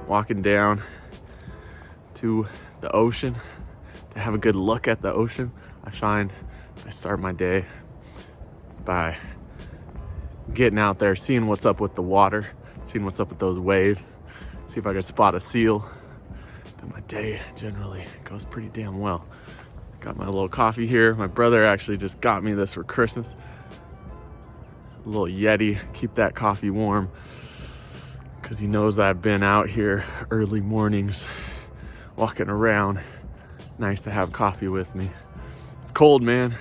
walking down to the ocean to have a good look at the ocean. I find I start my day by getting out there, seeing what's up with the water, seeing what's up with those waves, see if I can spot a seal. Then my day generally goes pretty damn well. Got my little coffee here. My brother actually just got me this for Christmas. A little Yeti, keep that coffee warm, because he knows that I've been out here early mornings walking around. Nice to have coffee with me. It's cold, man.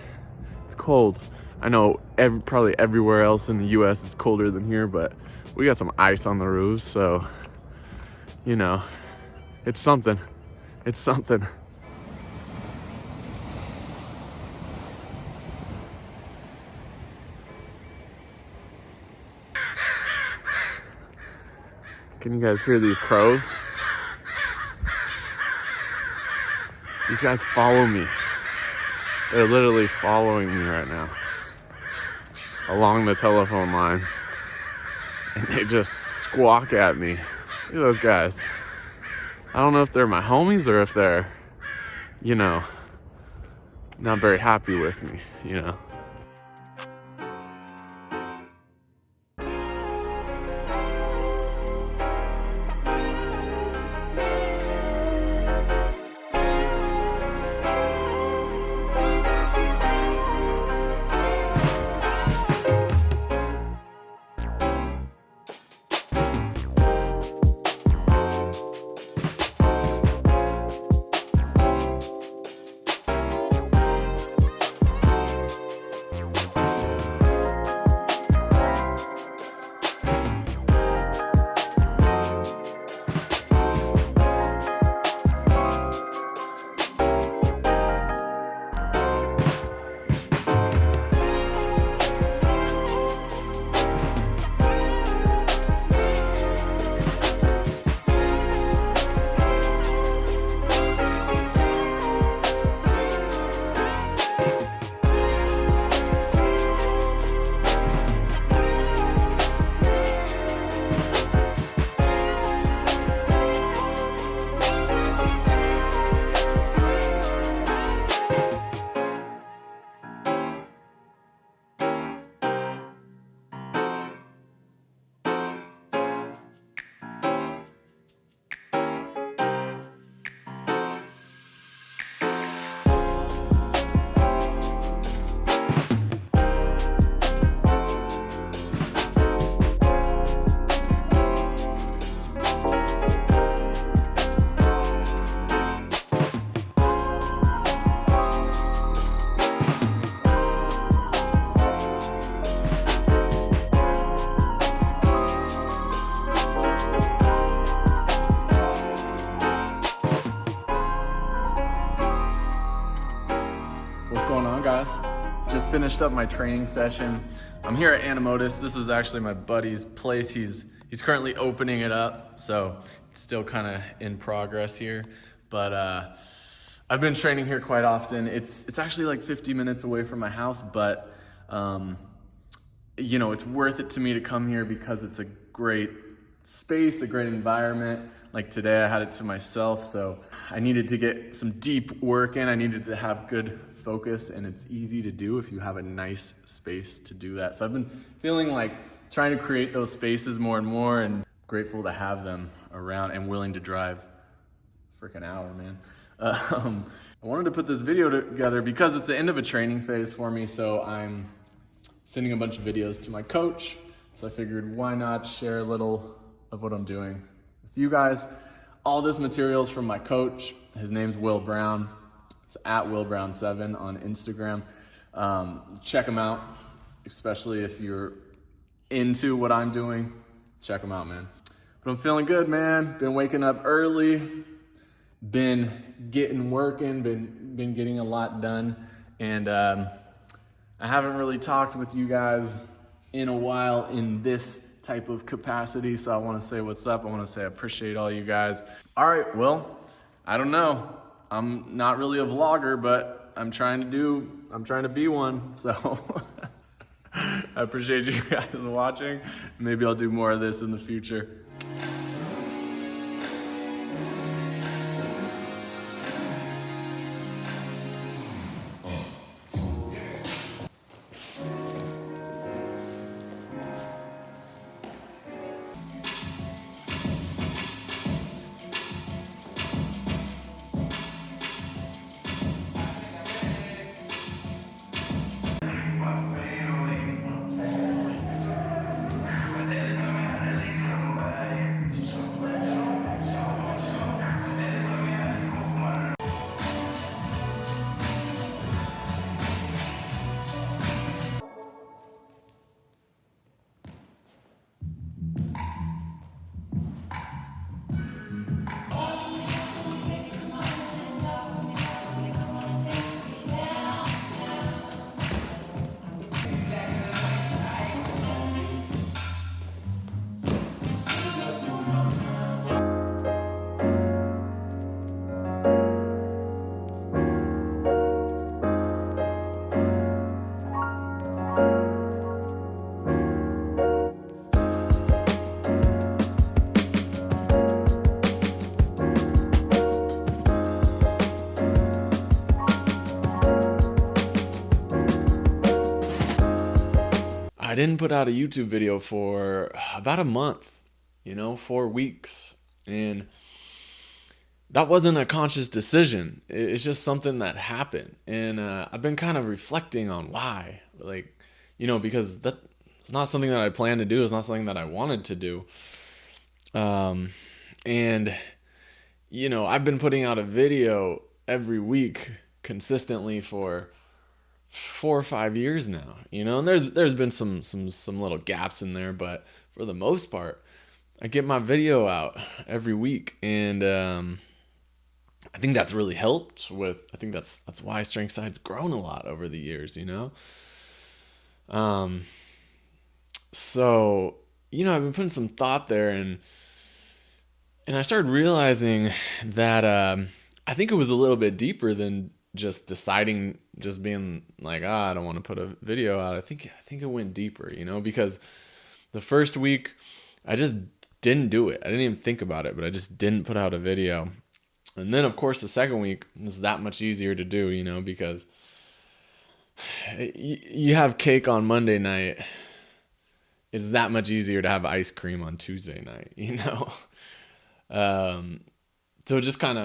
It's cold. I know probably everywhere else in the US it's colder than here, but we got some ice on the roofs, so you know, it's something. It's something. Can you guys hear these crows? These guys follow me. They're literally following me right now along the telephone lines, and they just squawk at me. Look at those guys. I don't know if they're my homies or if they're, you know, not very happy with me, you know. What's going on, guys? Just finished up my training session. I'm here at Animotus. This is actually my buddy's place. He's currently opening it up, so it's still kind of in progress here. But I've been training here quite often. It's actually like 50 minutes away from my house, but you know, it's worth it to me to come here because it's a great space, a great environment. Like today I had it to myself, so I needed to get some deep work in. I needed to have good focus, and it's easy to do if you have a nice space to do that. So I've been feeling like trying to create those spaces more and more, and grateful to have them around and willing to drive freaking hour, man. I wanted to put this video together because it's the end of a training phase for me, so I'm sending a bunch of videos to my coach. So I figured, why not share a little of what I'm doing with you guys. All this material is from my coach. His name's Will Brown. It's at WillBrown7 on Instagram. Check him out, especially if you're into what I'm doing. Check him out, man. But I'm feeling good, man. Been waking up early, been getting working, been getting a lot done. And I haven't really talked with you guys in a while in this type of capacity, so I want to say what's up. I want to say I appreciate all you guys. All right, well, I don't know. I'm not really a vlogger, but I'm trying to be one, so I appreciate you guys watching. Maybe I'll do more of this in the future. didn't put out a YouTube video for about a month, 4 weeks. And that wasn't a conscious decision. It's just something that happened. And I've been kind of reflecting on why. Because it's not something that I planned to do. It's not something that I wanted to do. And I've been putting out a video every week consistently for 4 or 5 years now, and there's been some little gaps in there, but for the most part, I get my video out every week, and I think that's really helped with. I think that's why Strength Side's grown a lot over the years, So I've been putting some thought there, and I started realizing that I think it was a little bit deeper than just deciding, just being like, I don't want to put a video out. I think it went deeper, because the first week I just didn't do it. I didn't even think about it, but I just didn't put out a video. And then of course the second week is that much easier to do, because you have cake on Monday night. It's that much easier to have ice cream on Tuesday night, So it just kind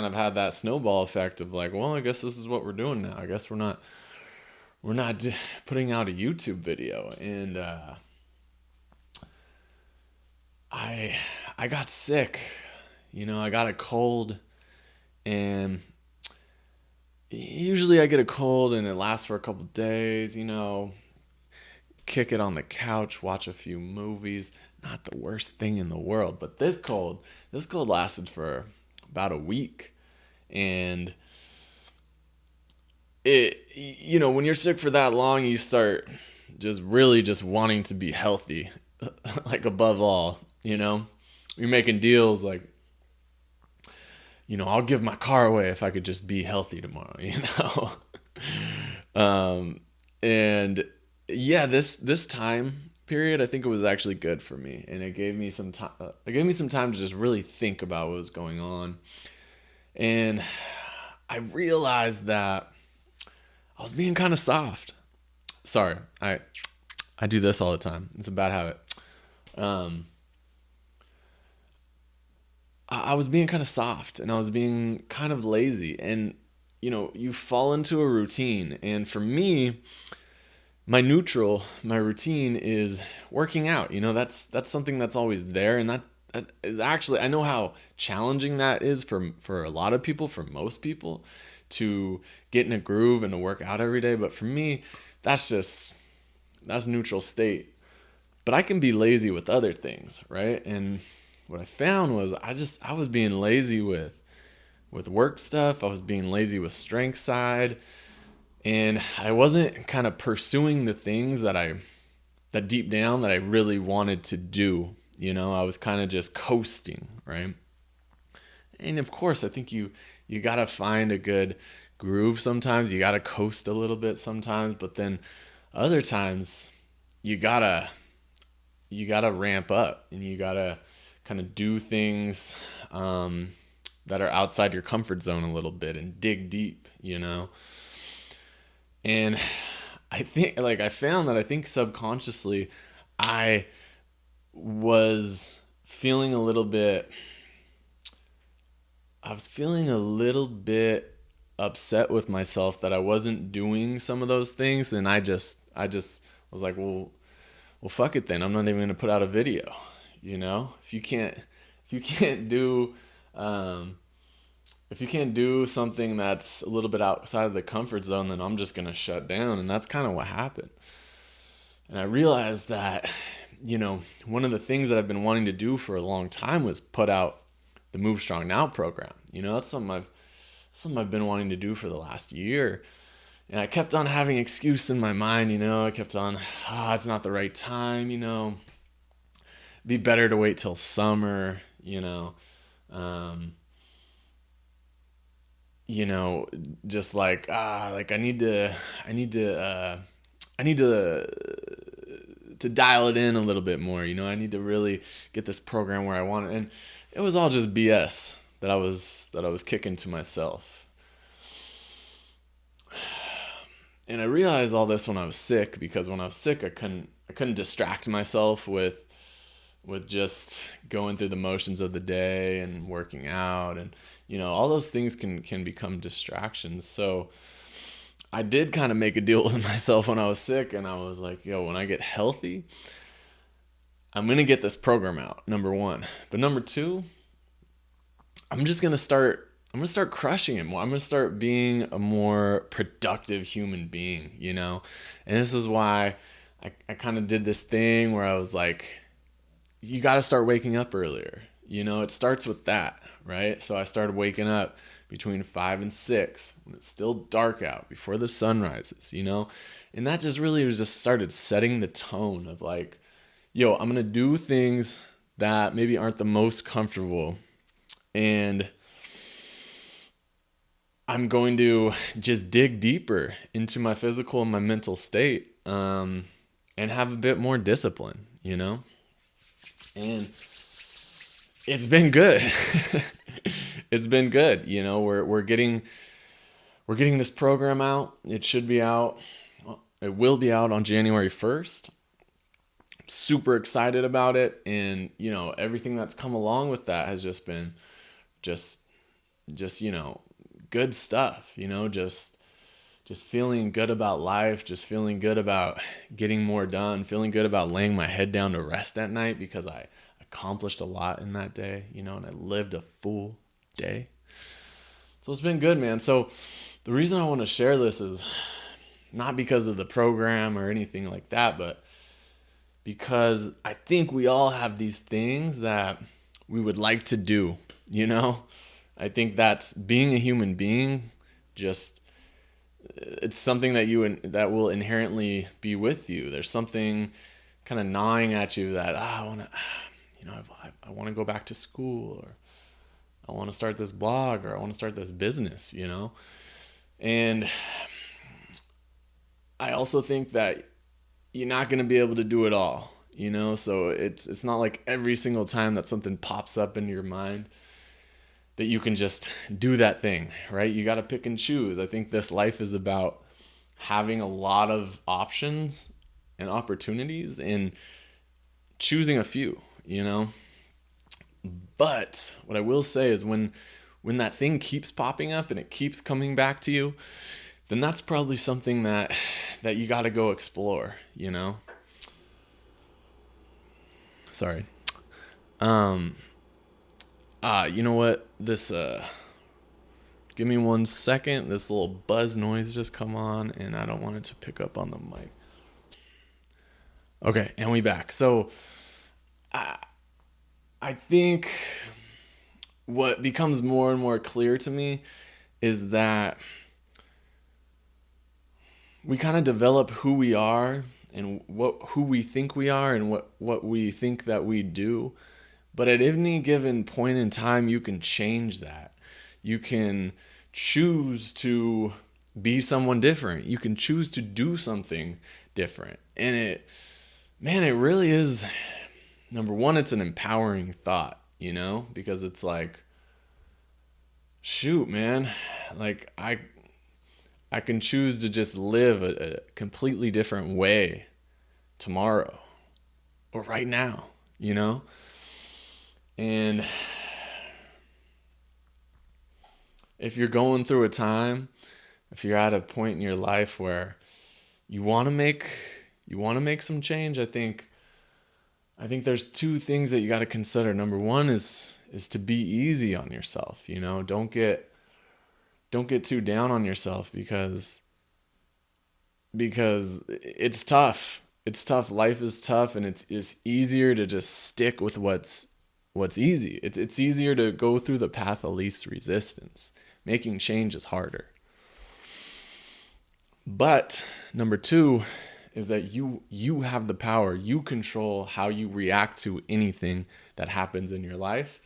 of had that snowball effect of like, well, I guess this is what we're doing now. I guess we're not putting out a YouTube video. And I got sick, I got a cold, and usually I get a cold and it lasts for a couple days, kick it on the couch, watch a few movies. Not the worst thing in the world, but this cold lasted for about a week. And when you're sick for that long, you start just really just wanting to be healthy, like above all, you're making deals like, I'll give my car away if I could just be healthy tomorrow, and yeah, this time period, I think it was actually good for me, and it gave me some time. It gave me some time to just really think about what was going on, and I realized that I was being kind of soft. Sorry, I do this all the time. It's a bad habit. I was being kind of soft, and I was being kind of lazy, and you fall into a routine, and for me, my routine is working out. That's something that's always there, and that is actually, I know how challenging that is for a lot of people, for most people, to get in a groove and to work out every day. But for me, that's neutral state. But I can be lazy with other things, right? And what I found was I was being lazy with work stuff. I was being lazy with Strength Side. And I wasn't kind of pursuing the things that deep down that I really wanted to do. I was kind of just coasting, right? And of course, I think you got to find a good groove sometimes. You got to coast a little bit sometimes, but then other times you got to ramp up, and you got to kind of do things that are outside your comfort zone a little bit and dig deep, And I found that I think subconsciously I was feeling a little bit upset with myself that I wasn't doing some of those things, and I just was like, well, fuck it then. I'm not even going to put out a video. If you can't do something that's a little bit outside of the comfort zone, then I'm just going to shut down. And that's kind of what happened. And I realized that, one of the things that I've been wanting to do for a long time was put out the Move Strong Now program. That's something I've been wanting to do for the last year. And I kept on having excuse in my mind, I kept on, it's not the right time, be better to wait till summer, just like I need to dial it in a little bit more. I need to really get this program where I want it. And it was all just BS that I was kicking to myself. And I realized all this when I was sick, because when I was sick, I couldn't distract myself with just going through the motions of the day and working out, and all those things can become distractions. So I did kind of make a deal with myself when I was sick, and I was like, yo, when I get healthy, I'm going to get this program out, number one. But number two, I'm going to start crushing it more. I'm going to start being a more productive human being, And this is why I kind of did this thing where I was like, you got to start waking up earlier. It starts with that, right? So I started waking up between 5 and 6 when it's still dark out, before the sun rises, And that just really was just started setting the tone of like, yo, I'm going to do things that maybe aren't the most comfortable, and I'm going to just dig deeper into my physical and my mental state, and have a bit more discipline, And it's been good. It's been good. We're getting this program out. It should be out. It will be out on January 1st. I'm super excited about it. And, everything that's come along with that has just been just good stuff, just feeling good about life, just feeling good about getting more done, feeling good about laying my head down to rest at night because I accomplished a lot in that day, and I lived a full day. So it's been good, man. So the reason I want to share this is not because of the program or anything like that, but because I think we all have these things that we would like to do, I think that's being a human being, it's something that will inherently be with you. There's something kind of gnawing at you that I want to go back to school, or I want to start this blog, or I want to start this business, And I also think that you're not going to be able to do it all, So it's not like every single time that something pops up into your mind that you can just do that thing, right? You got to pick and choose. I think this life is about having a lot of options and opportunities and choosing a few, But what I will say is when that thing keeps popping up and it keeps coming back to you, then that's probably something that you got to go explore, Sorry. You know what? This, give me 1 second. This little buzz noise just come on, and I don't want it to pick up on the mic. Okay, and we back. So, I think what becomes more and more clear to me is that we kind of develop who we are and who we think we are and what we think that we do. But at any given point in time, you can change that. You can choose to be someone different. You can choose to do something different. And it really is, number one, it's an empowering thought, because it's like, shoot, man, like I can choose to just live a completely different way tomorrow or right now, And if you're going through a time, if you're at a point in your life where you want to make some change, I think there's two things that you got to consider. Number one is to be easy on yourself, Don't get too down on yourself because it's tough. It's tough. Life is tough, and it's easier to just stick with what's easy. It's easier to go through the path of least resistance. Making change is harder. But number two is that you have the power. You control how you react to anything that happens in your life.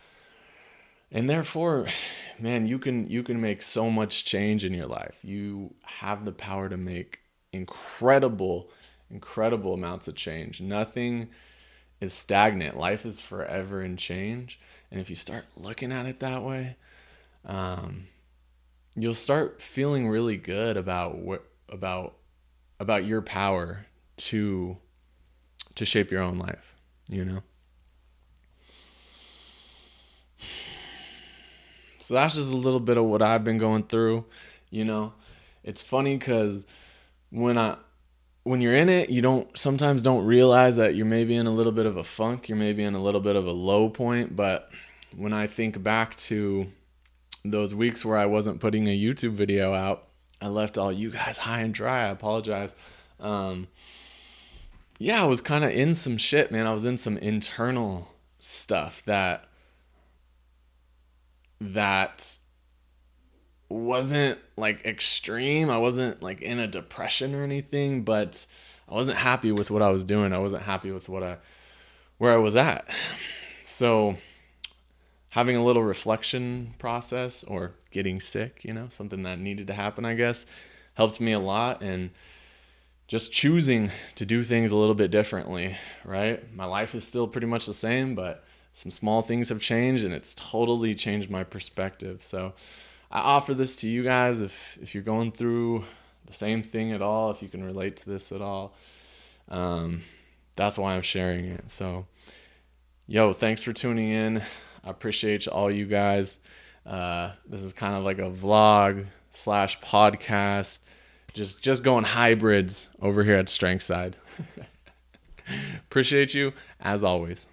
And therefore, man, you can make so much change in your life. You have the power to make incredible amounts of change. Nothing is stagnant. Life is forever in change. And if you start looking at it that way, you'll start feeling really good about your power to shape your own life, you know? So that's just a little bit of what I've been going through, you know? It's funny because when you're in it, you sometimes don't realize that you're maybe in a little bit of a funk, you're maybe in a little bit of a low point, but when I think back to those weeks where I wasn't putting a YouTube video out, I left all you guys high and dry. I apologize. Yeah, I was kind of in some shit, man. I was in some internal stuff that wasn't like extreme. I wasn't like in a depression or anything, but I wasn't happy with what I was doing. I wasn't happy with where I was at. So having a little reflection process, or getting sick, you know, something that needed to happen, I guess, helped me a lot. And just choosing to do things a little bit differently, right? My life is still pretty much the same, but some small things have changed, and it's totally changed my perspective. So I offer this to you guys if you're going through the same thing at all, if you can relate to this at all. That's why I'm sharing it. So, thanks for tuning in. I appreciate all you guys. This is kind of like a vlog / podcast. Just going hybrids over here at Strength Side. Appreciate you as always.